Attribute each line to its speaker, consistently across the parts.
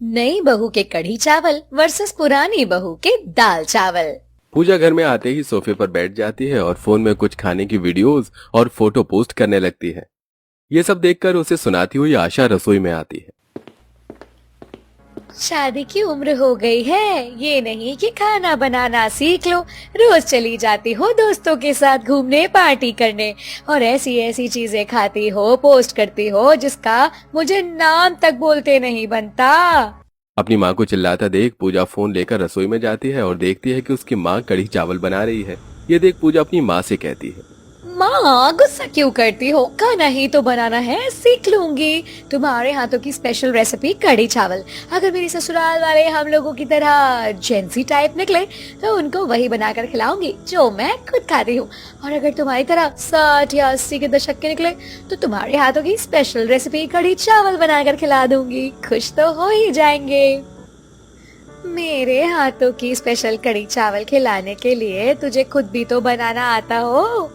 Speaker 1: नई बहू के कढ़ी चावल वर्सेस पुरानी बहू के दाल चावल।
Speaker 2: पूजा घर में आते ही सोफे पर बैठ जाती है और फोन में कुछ खाने की वीडियोस और फोटो पोस्ट करने लगती है। ये सब देखकर उसे सुनाती हुई आशा रसोई में आती है।
Speaker 1: शादी की उम्र हो गई है, ये नहीं कि खाना बनाना सीख लो। रोज चली जाती हो दोस्तों के साथ घूमने, पार्टी करने और ऐसी ऐसी चीजें खाती हो, पोस्ट करती हो जिसका मुझे नाम तक बोलते नहीं बनता।
Speaker 2: अपनी माँ को चिल्लाता देख पूजा फोन लेकर रसोई में जाती है और देखती है कि उसकी माँ कढ़ी चावल बना रही है। ये देख पूजा अपनी माँ से कहती है,
Speaker 1: माँ गुस्सा क्यों करती हो? खाना ही तो बनाना है, सीख लूंगी। तुम्हारे हाथों की स्पेशल रेसिपी कढ़ी चावल। अगर मेरी ससुराल वाले हम लोगों की तरह जेंसी टाइप निकले तो उनको वही बनाकर खिलाऊंगी जो मैं खुद खाती हूँ। और अगर तुम्हारी तरह 60 या 80 के दशक के निकले तो तुम्हारे हाथों की स्पेशल रेसिपी कढ़ी चावल बनाकर खिला दूंगी। खुश तो हो ही जाएंगे। मेरे हाथों की स्पेशल कढ़ी चावल खिलाने के लिए तुझे खुद भी तो बनाना आता हो।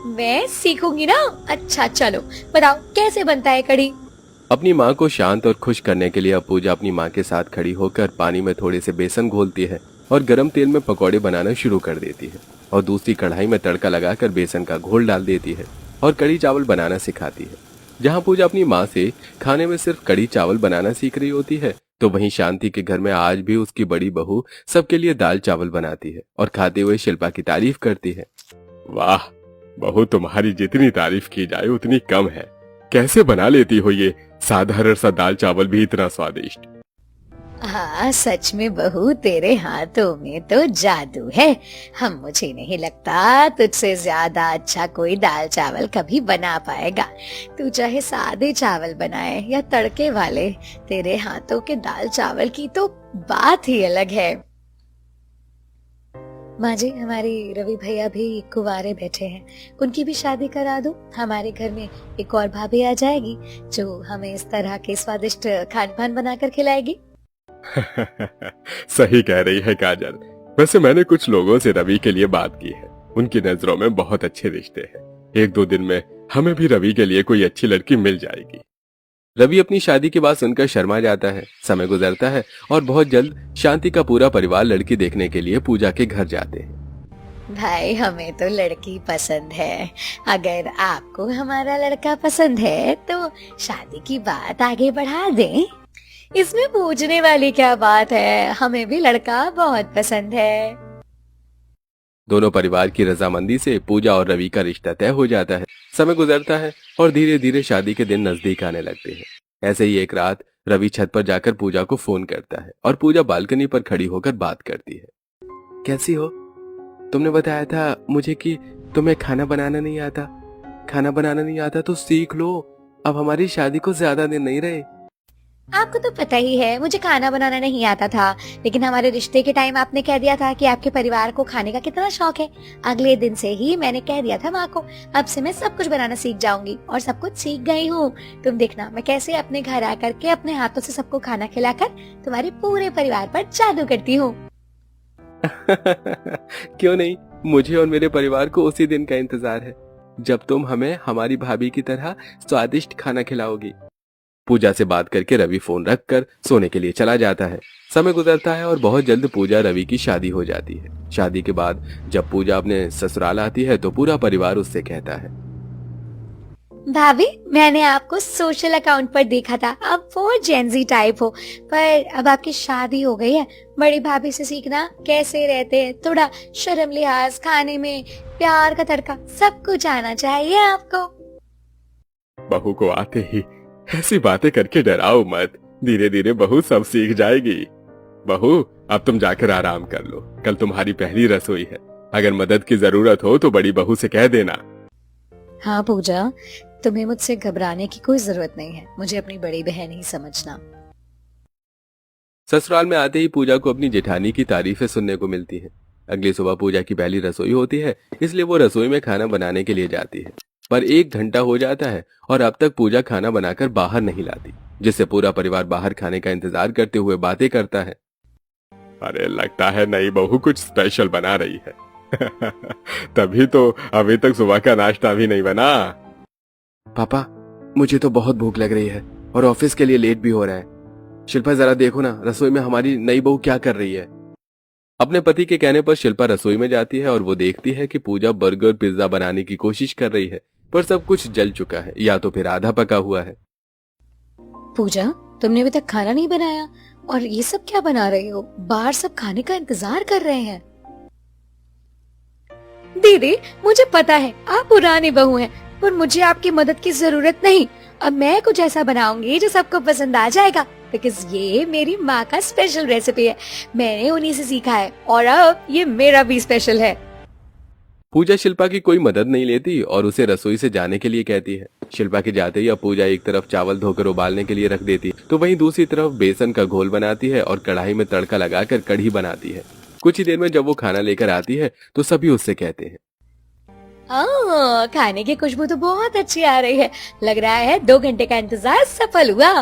Speaker 1: मैं सीखूंगी ना। अच्छा चलो बताओ कैसे बनता है कढ़ी।
Speaker 2: अपनी माँ को शांत और खुश करने के लिए अब पूजा अपनी माँ के साथ खड़ी होकर पानी में थोड़े से बेसन घोलती है और गरम तेल में पकौड़े बनाना शुरू कर देती है और दूसरी कढ़ाई में तड़का लगाकर बेसन का घोल डाल देती है और कढ़ी चावल बनाना सिखाती है। जहाँ पूजा अपनी माँ से खाने में सिर्फ कढ़ी चावल बनाना सीख रही होती है, तो वहीं शांति के घर में आज भी उसकी बड़ी बहू सबके लिए दाल चावल बनाती है और खाते हुए शिल्पा की तारीफ करती है। वाह बहू, तुम्हारी जितनी तारीफ की जाए उतनी कम है। कैसे बना लेती हो ये साधारण सा दाल चावल भी इतना स्वादिष्ट?
Speaker 1: हाँ सच में बहू, तेरे हाथों में तो जादू है। हम मुझे नहीं लगता तुझसे ज्यादा अच्छा कोई दाल चावल कभी बना पाएगा। तू चाहे सादे चावल बनाए या तड़के वाले, तेरे हाथों के दाल चावल की तो बात ही अलग है। माँ जी, हमारी रवि भैया भी कुंवारे बैठे हैं, उनकी भी शादी करा दो। हमारे घर में एक और भाभी आ जाएगी जो हमें इस तरह के स्वादिष्ट खान पान बनाकर खिलाएगी।
Speaker 2: सही कह रही है काजल। वैसे मैंने कुछ लोगों से रवि के लिए बात की है, उनकी नजरों में बहुत अच्छे रिश्ते हैं। 1-2 दिन में हमें भी रवि के लिए कोई अच्छी लड़की मिल जाएगी। रवि अपनी शादी की बात सुनकर शर्मा जाता है। समय गुजरता है और बहुत जल्द शांति का पूरा परिवार लड़की देखने के लिए पूजा के घर जाते हैं।
Speaker 1: भाई, हमें तो लड़की पसंद है। अगर आपको हमारा लड़का पसंद है तो शादी की बात आगे बढ़ा दें। इसमें पूछने वाली क्या बात है, हमें भी लड़का बहुत पसंद है।
Speaker 2: दोनों परिवार की रजामंदी से पूजा और रवि का रिश्ता तय हो जाता है। समय गुजरता है और धीरे धीरे शादी के दिन नजदीक आने लगते हैं। ऐसे ही एक रात रवि छत पर जाकर पूजा को फोन करता है और पूजा बालकनी पर खड़ी होकर बात करती है। कैसी हो? तुमने बताया था मुझे कि तुम्हें खाना बनाना नहीं आता। खाना बनाना नहीं आता तो सीख लो, अब हमारी शादी को ज्यादा दिन नहीं रहे।
Speaker 1: आपको तो पता ही है मुझे खाना बनाना नहीं आता था, लेकिन हमारे रिश्ते के टाइम आपने कह दिया था कि आपके परिवार को खाने का कितना शौक है। अगले दिन से ही मैंने कह दिया था माँ को, अब से मैं सब कुछ बनाना सीख जाऊंगी और सब कुछ सीख गई हूँ। तुम देखना मैं कैसे अपने घर आकर के अपने हाथों से सबको खाना खिलाकर तुम्हारे पूरे परिवार पर जादू करती हूँ।
Speaker 2: क्यों नहीं, मुझे और मेरे परिवार को उसी दिन का इंतजार है जब तुम हमें हमारी भाभी की तरह स्वादिष्ट खाना खिलाओगी। पूजा से बात करके रवि फोन रखकर सोने के लिए चला जाता है। समय गुजरता है और बहुत जल्द पूजा रवि की शादी हो जाती है। शादी के बाद जब पूजा अपने ससुराल आती है तो पूरा परिवार उससे कहता है,
Speaker 1: भाभी, मैंने आपको सोशल अकाउंट पर देखा था, आप वो जेंजी टाइप हो, पर अब आपकी शादी हो गई है। बड़ी भाभी से सीखना कैसे रहते हैं, थोड़ा शर्म लिहाज, खाने में प्यार का तड़का, सब कुछ आना चाहिए आपको।
Speaker 2: बहू को आते ही ऐसी बातें करके डराओ मत, धीरे धीरे बहू सब सीख जाएगी। बहू, अब तुम जाकर आराम कर लो, कल तुम्हारी पहली रसोई है। अगर मदद की जरूरत हो तो बड़ी बहू से कह देना।
Speaker 1: हाँ पूजा, तुम्हें मुझसे घबराने की कोई जरूरत नहीं है, मुझे अपनी बड़ी बहन ही समझना।
Speaker 2: ससुराल में आते ही पूजा को अपनी जेठानी की तारीफें सुनने को मिलती है। अगली सुबह पूजा की पहली रसोई होती है, इसलिए वो रसोई में खाना बनाने के लिए जाती है। पर 1 घंटा हो जाता है और अब तक पूजा खाना बनाकर बाहर नहीं लाती, जिससे पूरा परिवार बाहर खाने का इंतजार करते हुए बातें करता है। अरे लगता है नई बहू कुछ स्पेशल बना रही है। तभी तो अभी तक सुबह का नाश्ता भी नहीं बना। पापा, मुझे तो बहुत भूख लग रही है और ऑफिस के लिए लेट भी हो रहा है। शिल्पा जरा देखो ना, रसोई में हमारी नई बहू क्या कर रही है। अपने पति के कहने पर शिल्पा रसोई में जाती है और वो देखती है कि पूजा बर्गर पिज्जा बनाने की कोशिश कर रही है, पर सब कुछ जल चुका है या तो फिर आधा पका हुआ है।
Speaker 1: पूजा, तुमने अभी तक खाना नहीं बनाया और ये सब क्या बना रही हो? बाहर सब खाने का इंतजार कर रहे हैं। दीदी, मुझे पता है आप पुरानी बहू हैं, पर मुझे आपकी मदद की जरूरत नहीं। अब मैं कुछ ऐसा बनाऊंगी जो सबको पसंद आ जाएगा, बिकॉज ये मेरी माँ का स्पेशल रेसिपी है। मैंने उन्हीं से सीखा है और अब ये मेरा भी स्पेशल है।
Speaker 2: पूजा शिल्पा की कोई मदद नहीं लेती और उसे रसोई से जाने के लिए कहती है। शिल्पा के जाते ही अब पूजा एक तरफ चावल धोकर उबालने के लिए रख देती, तो वहीं दूसरी तरफ बेसन का घोल बनाती है और कढ़ाई में तड़का लगाकर कढ़ी बनाती है। कुछ ही देर में जब वो खाना लेकर आती है तो सभी उससे कहते हैं,
Speaker 1: खाने की खुशबू तो बहुत अच्छी आ रही है। लग रहा है 2 घंटे का इंतजार सफल हुआ।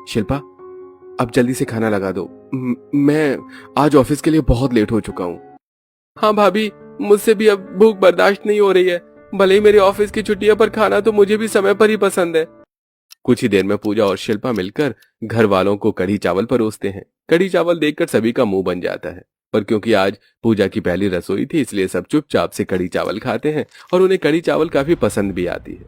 Speaker 2: शिल्पा, अब जल्दी से खाना लगा दो। मैं आज ऑफिस के लिए बहुत लेट हो चुका हूँ। हाँ भाभी, मुझसे भी अब भूख बर्दाश्त नहीं हो रही है। भले ही मेरे ऑफिस की छुट्टी है, पर खाना तो मुझे भी समय पर ही पसंद है। कुछ ही देर में पूजा और शिल्पा मिलकर घर वालों को कढ़ी चावल परोसते हैं। कढ़ी चावल देखकर सभी का मुंह बन जाता है, पर क्योंकि आज पूजा की पहली रसोई थी इसलिए सब चुपचाप से कढ़ी चावल खाते हैं और उन्हें कढ़ी चावल काफी पसंद भी आती है।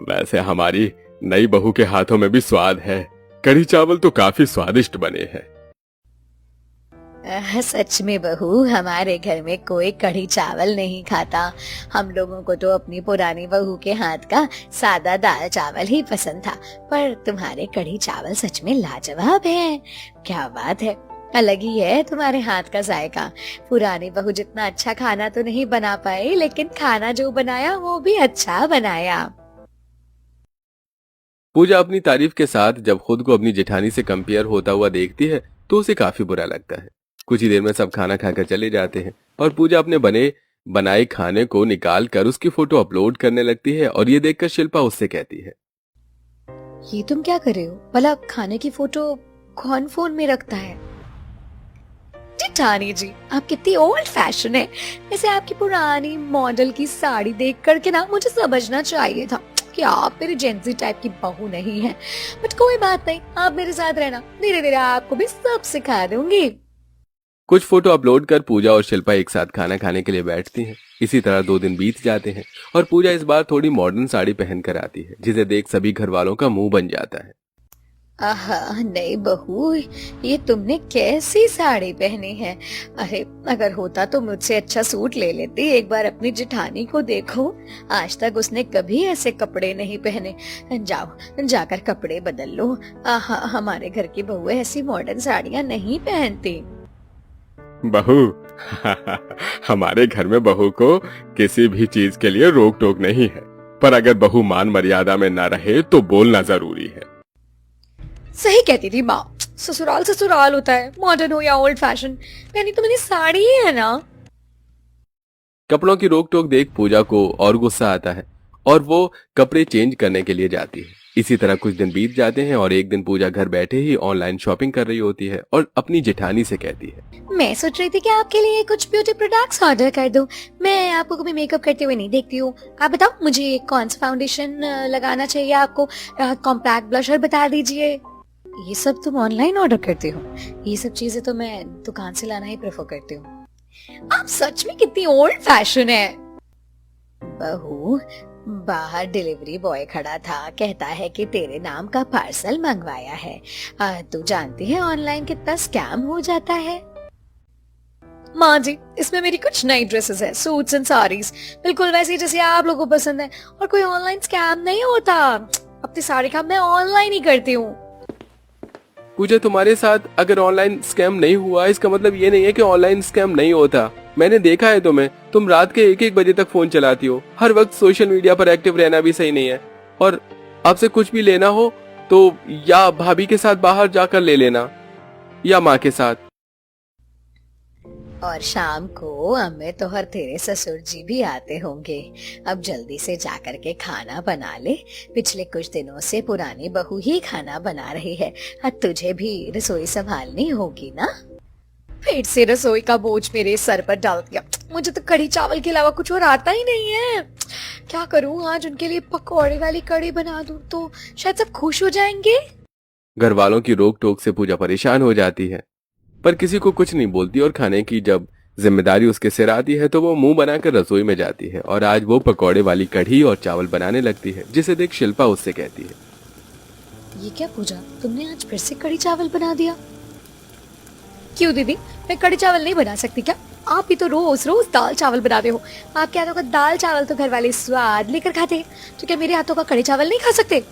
Speaker 2: वैसे हमारी नई बहू के हाथों में भी स्वाद है। कढ़ी चावल तो काफी स्वादिष्ट बने हैं।
Speaker 1: सच में बहू, हमारे घर में कोई कढ़ी चावल नहीं खाता। हम लोगों को तो अपनी पुरानी बहू के हाथ का सादा दाल चावल ही पसंद था, पर तुम्हारे कढ़ी चावल सच में लाजवाब है। क्या बात है, अलग ही है तुम्हारे हाथ का जायका। पुरानी बहू जितना अच्छा खाना तो नहीं बना पाई, लेकिन खाना जो बनाया वो भी अच्छा बनाया।
Speaker 2: पूजा अपनी तारीफ के साथ जब खुद को अपनी जेठानी से कंपेयर होता हुआ देखती है तो उसे काफी बुरा लगता है। कुछ ही देर में सब खाना खाकर चले जाते हैं और पूजा अपने बनाए खाने को निकाल कर उसकी फोटो अपलोड करने लगती है और ये देखकर शिल्पा उससे कहती है,
Speaker 1: ये तुम क्या कर रहे हो? भला खाने की फोटो कौन फोन में रखता है? जेठानी जी, आप कितनी ओल्ड फैशन है। वैसे आपकी पुरानी मॉडल की साड़ी देख करके ना मुझे समझना चाहिए था कि आप मेरी जेंजी टाइप की बहू नहीं है। बट कोई बात नहीं, आप मेरे साथ रहना, धीरे धीरे आपको भी सब सिखा दूंगी।
Speaker 2: कुछ फोटो अपलोड कर पूजा और शिल्पा एक साथ खाना खाने के लिए बैठती हैं। इसी तरह 2 दिन बीत जाते हैं और पूजा इस बार थोड़ी मॉडर्न साड़ी पहन कर आती है, जिसे देख सभी घर वालों का मुंह बन जाता है।
Speaker 1: आहा, नहीं बहू, ये तुमने कैसी साड़ी पहनी है? अरे, अगर होता तो मुझसे अच्छा सूट ले लेती। एक बार अपनी जेठानी को देखो, आज तक उसने कभी ऐसे कपड़े नहीं पहने। जाओ, जाकर कपड़े बदल लो। आहा, हमारे घर की बहू ऐसी मॉडर्न साड़ियाँ नहीं पहनती।
Speaker 2: बहू, हमारे घर में बहू को किसी भी चीज के लिए रोक टोक नहीं है, पर अगर बहू मान मर्यादा में न रहे तो बोलना जरूरी है।
Speaker 1: सही कहती थी माँ, ससुराल ससुराल होता है, मॉडर्न हो या ओल्ड फैशन, पहनी तो मैंने साड़ी ही है ना।
Speaker 2: कपड़ों की रोक टोक देख पूजा को और गुस्सा आता है और वो कपड़े चेंज करने के लिए जाती है। इसी तरह कुछ दिन बीत जाते हैं और एक दिन पूजा घर बैठे ही ऑनलाइन शॉपिंग कर रही होती है और अपनी जेठानी से कहती है, मैं सोच रही थी कि आपके लिए कुछ ब्यूटी प्रोडक्ट्स ऑर्डर कर दूं। मैं आपको कभी मेकअप करते हुए नहीं देखती हूँ। आप बताओ मुझे कौन सा फाउंडेशन लगाना चाहिए आपको, कॉम्पैक्ट ब्लशर बता दीजिए। ये सब तुम ऑनलाइन ऑर्डर करती हो? ये सब चीजें तो मैं दुकान से लाना ही प्रेफर करती हूँ। आप सच में कितनी ओल्ड फैशन है। बहू, बाहर डिलीवरी बॉय खड़ा था, कहता है कि तेरे नाम का पार्सल मंगवाया है। तू जानती है ऑनलाइन कितना स्कैम हो जाता है। माँ जी, इसमें मेरी कुछ नई ड्रेसेस है, सूट्स एंड साड़ीज, बिल्कुल वैसी जैसी आप लोगों को पसंद है, और कोई ऑनलाइन स्कैम नहीं होता। अपनी साड़ी का मैं ऑनलाइन ही करती हूँ। पूजा, तुम्हारे साथ अगर ऑनलाइन स्कैम नहीं हुआ इसका मतलब ये नहीं है कि ऑनलाइन स्कैम नहीं होता। मैंने देखा है तुम्हें, तुम रात के 1-1 बजे तक फोन चलाती हो। हर वक्त सोशल मीडिया पर एक्टिव रहना भी सही नहीं है। और आपसे कुछ भी लेना हो तो या भाभी के साथ बाहर जाकर ले लेना या माँ के साथ। और शाम को अमित और तेरे ससुर जी भी आते होंगे। अब जल्दी से जाकर के खाना बना ले। पिछले कुछ दिनों से पुरानी बहू ही खाना बना रही है, अब तुझे भी रसोई संभालनी होगी ना। फिर से रसोई का बोझ मेरे सर पर डाल दिया।
Speaker 1: मुझे तो कढ़ी चावल के अलावा कुछ और आता ही नहीं है। क्या करूं, आज उनके लिए पकौड़े वाली कढ़ी बना दूं तो शायद सब खुश हो जाएंगे।
Speaker 2: घर वालों की रोक टोक से पूजा परेशान हो जाती है, पर किसी को कुछ नहीं बोलती और खाने की जब जिम्मेदारी उसके सिर आती है तो वो मुंह बनाकर रसोई में जाती है और आज वो पकौड़े वाली कढ़ी और चावल बनाने लगती है, जिसे देख शिल्पा उससे कहती है,
Speaker 1: ये क्या पूजा, तुमने आज फिर से कढ़ी चावल बना दिया? क्यों दीदी, मैं कढ़ी चावल नहीं बना सकती क्या? आप भी तो रोज रोज दाल चावल बनाते हो। आपके हाथों का दाल चावल तो घर वाले स्वाद लेकर खाते हैं, तो क्या मेरे हाथों का कढ़ी चावल नहीं खा सकते?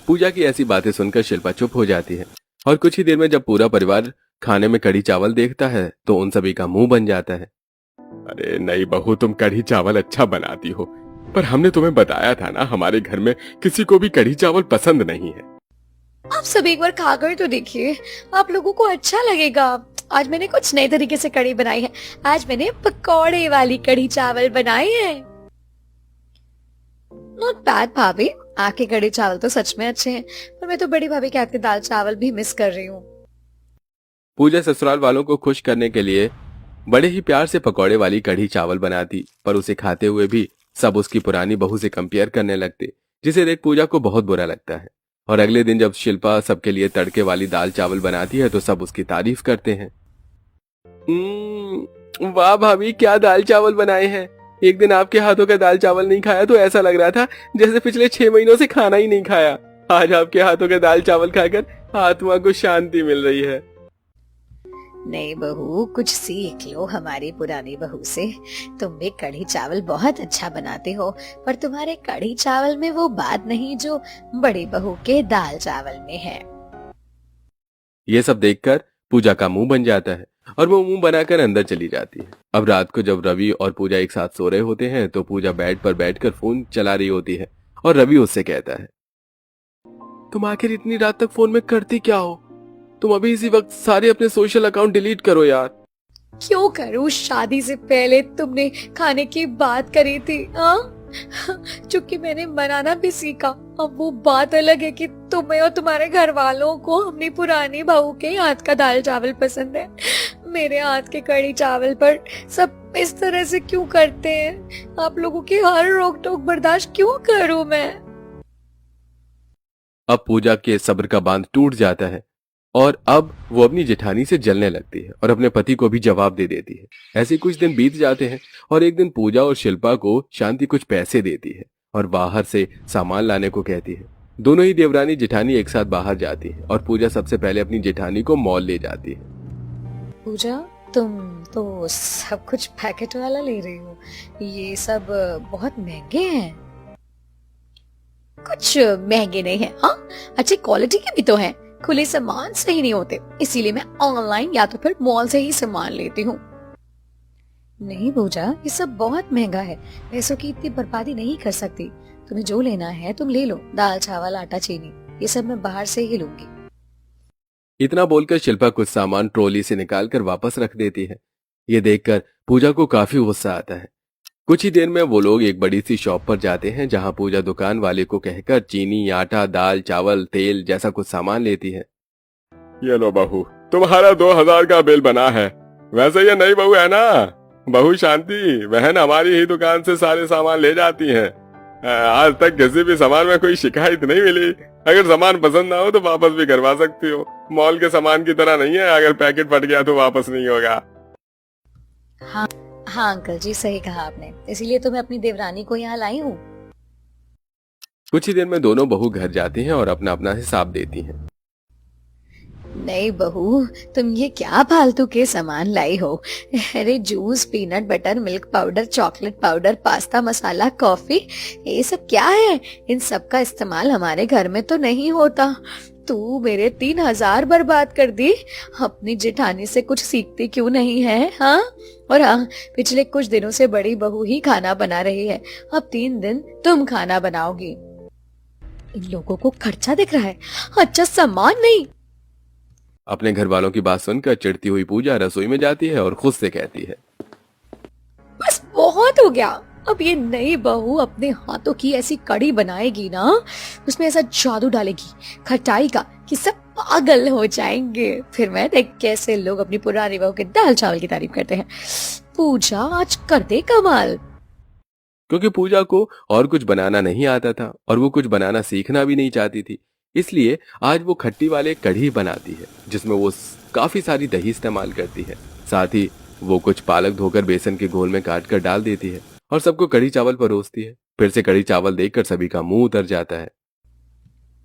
Speaker 2: पूजा की ऐसी बातें सुनकर शिल्पा चुप हो जाती है और कुछ ही देर में जब पूरा परिवार खाने में कढ़ी चावल देखता है तो उन सभी का मुंह बन जाता है। अरे नई बहू, तुम कढ़ी चावल अच्छा बनाती हो, पर हमने तुम्हें बताया था ना, हमारे घर में किसी को भी कढ़ी चावल पसंद नहीं है।
Speaker 1: आप सब एक बार खाकर तो देखिए, आप लोगों को अच्छा लगेगा। आज मैंने कुछ नए तरीके से कढ़ी बनाई है। आज मैंने पकौड़े वाली कढ़ी चावल बनाए हैं। नॉट बैड भाभी, आपके कढ़ी चावल तो सच में अच्छे हैं, पर मैं तो बड़ी भाभी के हाथ के दाल चावल भी मिस कर रही हूँ।
Speaker 2: पूजा ससुराल वालों को खुश करने के लिए बड़े ही प्यार से पकौड़े वाली कढ़ी चावल बनाती, पर उसे खाते हुए भी सब उसकी पुरानी बहू से कंपेयर करने लगते, जिसे देख पूजा को बहुत बुरा लगता है। और अगले दिन जब शिल्पा सबके लिए तड़के वाली दाल चावल बनाती है तो सब उसकी तारीफ करते हैं। वाह भाभी, क्या दाल चावल बनाए हैं। एक दिन आपके हाथों का दाल चावल नहीं खाया तो ऐसा लग रहा था जैसे पिछले 6 महीनों से खाना ही नहीं खाया। आज आपके हाथों का दाल चावल खाकर आत्मा को शांति मिल रही है।
Speaker 1: नहीं बहू, कुछ सीख लो हमारी पुरानी बहू से। तुम भी कढ़ी चावल बहुत अच्छा बनाते हो, पर तुम्हारे कढ़ी चावल में वो बात नहीं जो बड़ी बहू के दाल चावल में है।
Speaker 2: ये सब देखकर पूजा का मुंह बन जाता है और वो मुंह बनाकर अंदर चली जाती है। अब रात को जब रवि और पूजा एक साथ सो रहे होते हैं तो पूजा बेड पर बैठकर फोन चला रही होती है और रवि उससे कहता है, तुम आखिर इतनी रात तक फोन में करती क्या हो? तुम अभी इसी वक्त सारे अपने सोशल अकाउंट डिलीट करो यार।
Speaker 1: क्यों करूं? शादी से पहले तुमने खाने की बात करी थी, चूंकि मैंने बनाना भी सीखा। अब वो बात अलग है कि तुम्हें और तुम्हारे घर वालों को अपनी पुरानी बहू के हाथ का दाल चावल पसंद है। मेरे हाथ के कढ़ी चावल पर सब इस तरह से क्यों करते हैं? आप लोगों की हर रोक टोक बर्दाश्त क्यों करूं मैं?
Speaker 2: अब पूजा के सब्र का बांध टूट जाता है और अब वो अपनी जेठानी से जलने लगती है और अपने पति को भी जवाब दे देती है। ऐसे कुछ दिन बीत जाते हैं और एक दिन पूजा और शिल्पा को शांति कुछ पैसे देती है और बाहर से सामान लाने को कहती है। दोनों ही देवरानी जेठानी एक साथ बाहर जाती है और पूजा सबसे पहले अपनी जेठानी को मॉल ले जाती है।
Speaker 1: पूजा, तुम तो सब कुछ पैकेट वाला ले रही हो। ये सब बहुत महंगे हैं। कुछ महंगे नहीं है, हाँ अच्छी क्वालिटी के भी तो हैं। खुले सामान सही नहीं होते, इसीलिए मैं ऑनलाइन या तो फिर मॉल से ही सामान लेती हूँ। नहीं पूजा, ये सब बहुत महंगा है। पैसों की इतनी बर्बादी नहीं कर सकती। तुम्हें जो लेना है तुम ले लो, दाल चावल आटा चीनी ये सब मैं बाहर से ही लूंगी।
Speaker 2: इतना बोलकर शिल्पा कुछ सामान ट्रॉली से निकालकर वापस रख देती है। ये देखकर पूजा को काफी गुस्सा आता है। कुछ ही देर में वो लोग एक बड़ी सी शॉप पर जाते हैं जहां पूजा दुकान वाले को कहकर चीनी, आटा, दाल, चावल, तेल जैसा कुछ सामान लेती है।
Speaker 3: ये लो बहू, तुम्हारा 2000 का बिल बना है। वैसे ये नई बहू है ना, बहू शांति बहन हमारी ही दुकान से सारे सामान ले जाती है। आज तक किसी भी सामान में कोई शिकायत नहीं मिली। अगर सामान पसंद ना हो तो वापस भी करवा सकती हो। मॉल के सामान की तरह नहीं है, अगर पैकेट फट गया तो वापस नहीं होगा।
Speaker 1: हाँ अंकल जी, सही कहा आपने, इसीलिए तो मैं अपनी देवरानी को यहाँ लाई हूँ।
Speaker 2: कुछ ही देर में दोनों बहू घर जाती हैं और अपना अपना हिसाब देती हैं।
Speaker 1: नहीं बहू, तुम ये क्या फालतू के सामान लाई हो? अरे juice, peanut butter, milk powder, chocolate powder, pasta masala, coffee, ये सब क्या है? इन सब का इस्तेमाल हमारे घर में तो नहीं होता। तू मेरे 3000 बर्बाद कर दी। अपनी जेठानी से कुछ सीखती क्यों नहीं है? हाँ, और हाँ, पिछले कुछ दिनों से बड़ी बहू ही खाना बना रही है। अब 3 दिन तुम खाना बनाओगी। इन लोगों को खर्चा दिख रहा है, अच्छा सामान नहीं।
Speaker 2: अपने घर वालों की बात सुनकर चिढ़ती हुई पूजा रसोई में जाती है और खुद से कहती है,
Speaker 1: बस बहुत हो गया। अब ये नई बहू अपने हाथों की ऐसी कड़ी बनाएगी ना, उसमें ऐसा जादू डालेगी खटाई का कि सब पागल हो जाएंगे। फिर मैं देख कैसे लोग अपनी पुरानी बहू के दाल चावल की तारीफ करते हैं। पूजा आज कर दे कमाल।
Speaker 2: क्योंकि पूजा को और कुछ बनाना नहीं आता था और वो कुछ बनाना सीखना भी नहीं चाहती थी, इसलिए आज वो खट्टी वाले कढ़ी बनाती है जिसमें वो काफी सारी दही इस्तेमाल करती है। साथ ही वो कुछ पालक धोकर बेसन के घोल में काट कर डाल देती है और सबको कढ़ी चावल परोसती है। फिर से कढ़ी चावल देखकर सभी का मुंह उतर जाता है।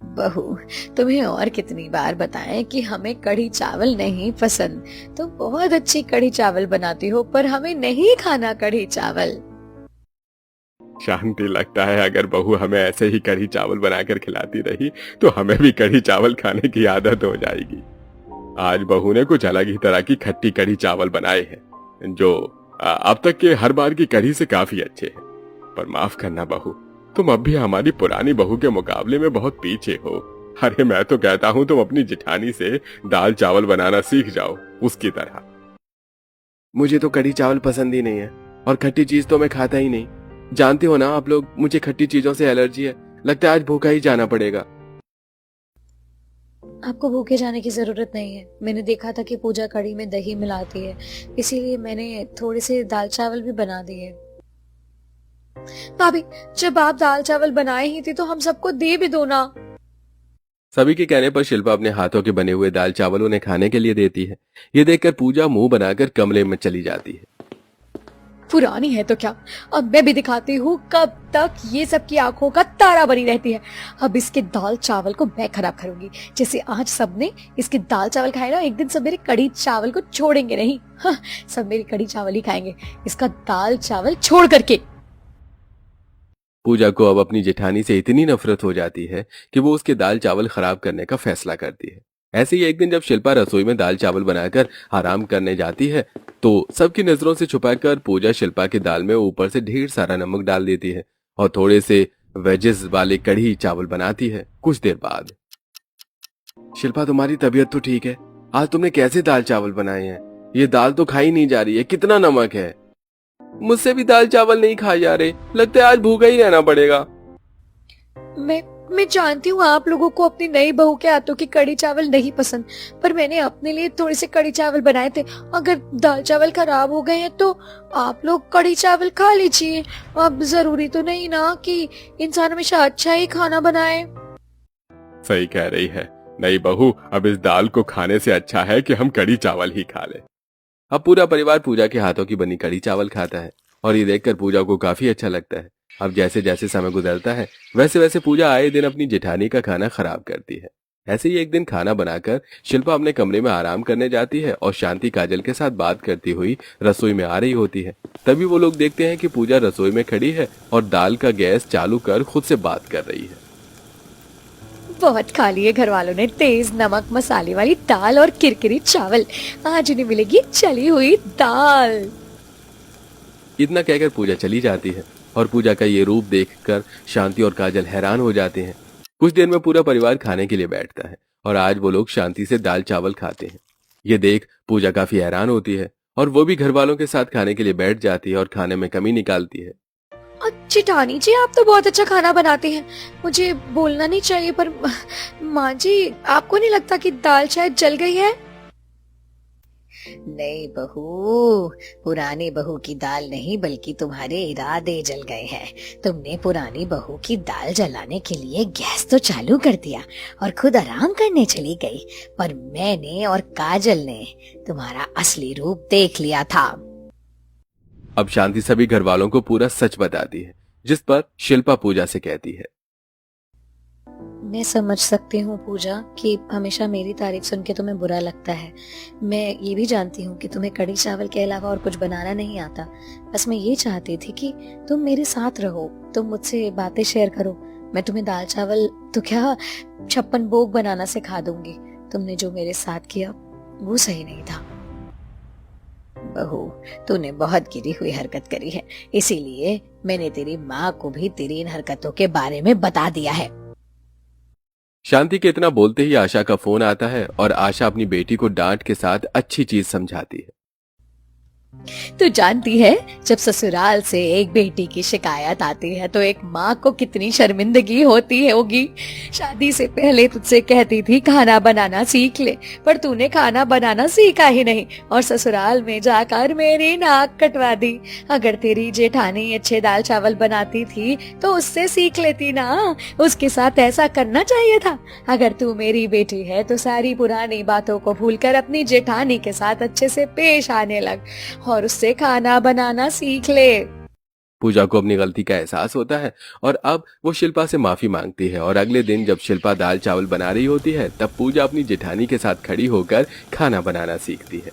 Speaker 1: बहू, तुम्हें और कितनी बार बताएं कि हमें कढ़ी चावल नहीं पसंद। तुम बहुत अच्छी कढ़ी चावल बनाती हो पर हमें नहीं खाना कढ़ी चावल।
Speaker 3: शांति, लगता है अगर बहू हमें ऐसे ही कढ़ी चावल बनाकर खिलाती रही तो हमें भी कढ़ी चावल खाने की आदत हो जाएगी। आज बहू ने कुछ अलग ही तरह की खट्टी कढ़ी चावल बनाए हैं जो अब तक के हर बार की कढ़ी से काफी अच्छे हैं। पर माफ करना बहू, तुम अब भी हमारी पुरानी बहू के मुकाबले में बहुत पीछे हो। अरे मैं तो कहता हूँ तुम अपनी जिठानी से दाल चावल बनाना सीख जाओ उसकी तरह।
Speaker 2: मुझे तो कढ़ी चावल पसंद ही नहीं है और खट्टी चीज तो मैं खाता ही नहीं। जानते हो ना आप लोग, मुझे खट्टी चीजों से एलर्जी है। लगता है आज भूखा ही जाना पड़ेगा।
Speaker 1: आपको भूखे जाने की जरूरत नहीं है। मैंने देखा था कि पूजा कढ़ी में दही मिलाती है, इसीलिए मैंने थोड़े से दाल चावल भी बना दिए। भाभी, जब आप दाल चावल बनाए ही थे तो हम सबको दे भी दो ना।
Speaker 2: सभी के कहने पर शिल्पा अपने हाथों के बने हुए दाल चावल उन्हें खाने के लिए देती है। ये देखकर पूजा मुंह बनाकर कमरे में चली जाती है।
Speaker 1: पुरानी है तो क्या, अब मैं भी दिखाती हूँ कब तक ये सब की आंखों का तारा बनी रहती है। अब इसके दाल चावल को मैं खराब करूंगी। जैसे आज सबने इसके दाल चावल खाए ना, एक दिन सब मेरे कढ़ी चावल को छोड़ेंगे नहीं। हाँ, सब मेरी कढ़ी चावल ही खाएंगे, इसका दाल चावल छोड़ करके।
Speaker 2: पूजा को अब अपनी जेठानी से इतनी नफरत हो जाती है कि वो उसके दाल चावल खराब करने का फैसला करती है। ऐसे ही एक दिन जब शिल्पा रसोई में दाल चावल बनाकर आराम करने जाती है तो सबकी नजरों से छुपाकर पूजा शिल्पा की दाल में ऊपर से ढेर सारा नमक डाल देती है और थोड़े से वेजेस वाले कढ़ी चावल बनाती है। कुछ देर बाद, शिल्पा तुम्हारी तबीयत तो ठीक है? आज तुमने कैसे दाल चावल बनाए हैं? ये दाल तो खाई नहीं जा रही है, कितना नमक है। मुझसे भी दाल चावल नहीं खाए जा रहे, लगता है आज भूखा ही रहना पड़ेगा।
Speaker 1: मैं जानती हूँ आप लोगों को अपनी नई बहू के हाथों की कढ़ी चावल नहीं पसंद, पर मैंने अपने लिए थोड़े से कढ़ी चावल बनाए थे। अगर दाल चावल खराब हो गए हैं तो आप लोग कढ़ी चावल खा लीजिए। अब जरूरी तो नहीं ना कि इंसान हमेशा अच्छा ही खाना बनाए।
Speaker 3: सही कह रही है नई बहू, अब इस दाल को खाने से अच्छा है कि हम कढ़ी चावल ही खा ले।
Speaker 2: अब पूरा परिवार पूजा के हाथों की बनी कढ़ी चावल खाता है और ये देखकर पूजा को काफी अच्छा लगता है। अब जैसे जैसे समय गुजरता है वैसे वैसे पूजा आए दिन अपनी जेठानी का खाना खराब करती है। ऐसे ही एक दिन खाना बनाकर शिल्पा अपने कमरे में आराम करने जाती है और शांति काजल के साथ बात करती हुई रसोई में आ रही होती है। तभी वो लोग देखते हैं कि पूजा रसोई में खड़ी है और दाल का गैस चालू कर खुद से बात कर रही है।
Speaker 1: बहुत खा लिए घर वालों ने तेज नमक मसाले वाली दाल और किरकिरी चावल। आज उन्हें मिलेगी चली हुई दाल।
Speaker 2: इतना कहकर पूजा चली जाती है और पूजा का ये रूप देखकर शांति और काजल हैरान हो जाते हैं। कुछ देर में पूरा परिवार खाने के लिए बैठता है और आज वो लोग शांति से दाल चावल खाते हैं। ये देख पूजा काफी हैरान होती है और वो भी घर वालों के साथ खाने के लिए बैठ जाती है और खाने में कमी निकालती है।
Speaker 1: जेठानी जी, आप तो बहुत अच्छा खाना बनाते हैं। मुझे बोलना नहीं चाहिए पर माँ जी, आपको नहीं लगता कि दाल शायद जल गई है? नहीं बहू, पुरानी बहू की दाल नहीं बल्कि तुम्हारे इरादे जल गए हैं। तुमने पुरानी बहू की दाल जलाने के लिए गैस तो चालू कर दिया और खुद आराम करने चली गई, पर मैंने और काजल ने तुम्हारा असली रूप देख लिया था।
Speaker 2: अब शांति सभी घर वालों को पूरा सच बताती है, जिस पर शिल्पा पूजा से कहती है,
Speaker 1: मैं समझ सकती हूँ पूजा कि हमेशा मेरी तारीफ सुन के तुम्हें बुरा लगता है। मैं ये भी जानती हूँ कि तुम्हें कढ़ी चावल के अलावा और कुछ बनाना नहीं आता। बस मैं ये चाहती थी कि तुम मेरे साथ रहो, तुम मुझसे बातें शेयर करो। मैं तुम्हें दाल चावल तो क्या 56 भोग बनाना सिखा दूंगी। तुमने जो मेरे साथ किया वो सही नहीं था। बहू, तूने बहुत गिरी हुई हरकत करी है, इसीलिए मैंने तेरी माँ को भी तेरी इन हरकतों के बारे में बता दिया है।
Speaker 2: शांति के इतना बोलते ही आशा का फोन आता है और आशा अपनी बेटी को डांट के साथ अच्छी चीज समझाती है।
Speaker 1: तू जानती है, जब ससुराल से एक बेटी की शिकायत आती है तो एक माँ को कितनी शर्मिंदगी होती है होगी। शादी से पहले तुझसे कहती थी खाना बनाना सीख ले, पर तूने खाना बनाना सीखा ही नहीं और ससुराल में जाकर मेरी नाक कटवा दी। अगर तेरी जेठानी अच्छे दाल चावल बनाती थी तो उससे सीख लेती ना, उसके साथ ऐसा करना चाहिए था। अगर तू मेरी बेटी है तो सारी पुरानी बातों को भूलकर अपनी जेठानी के साथ अच्छे से पेश आने लग और उससे खाना बनाना सीख ले।
Speaker 2: पूजा को अपनी गलती का एहसास होता है और अब वो शिल्पा से माफी मांगती है। और अगले दिन जब शिल्पा दाल चावल बना रही होती है तब पूजा अपनी जेठानी के साथ खड़ी होकर खाना बनाना सीखती है।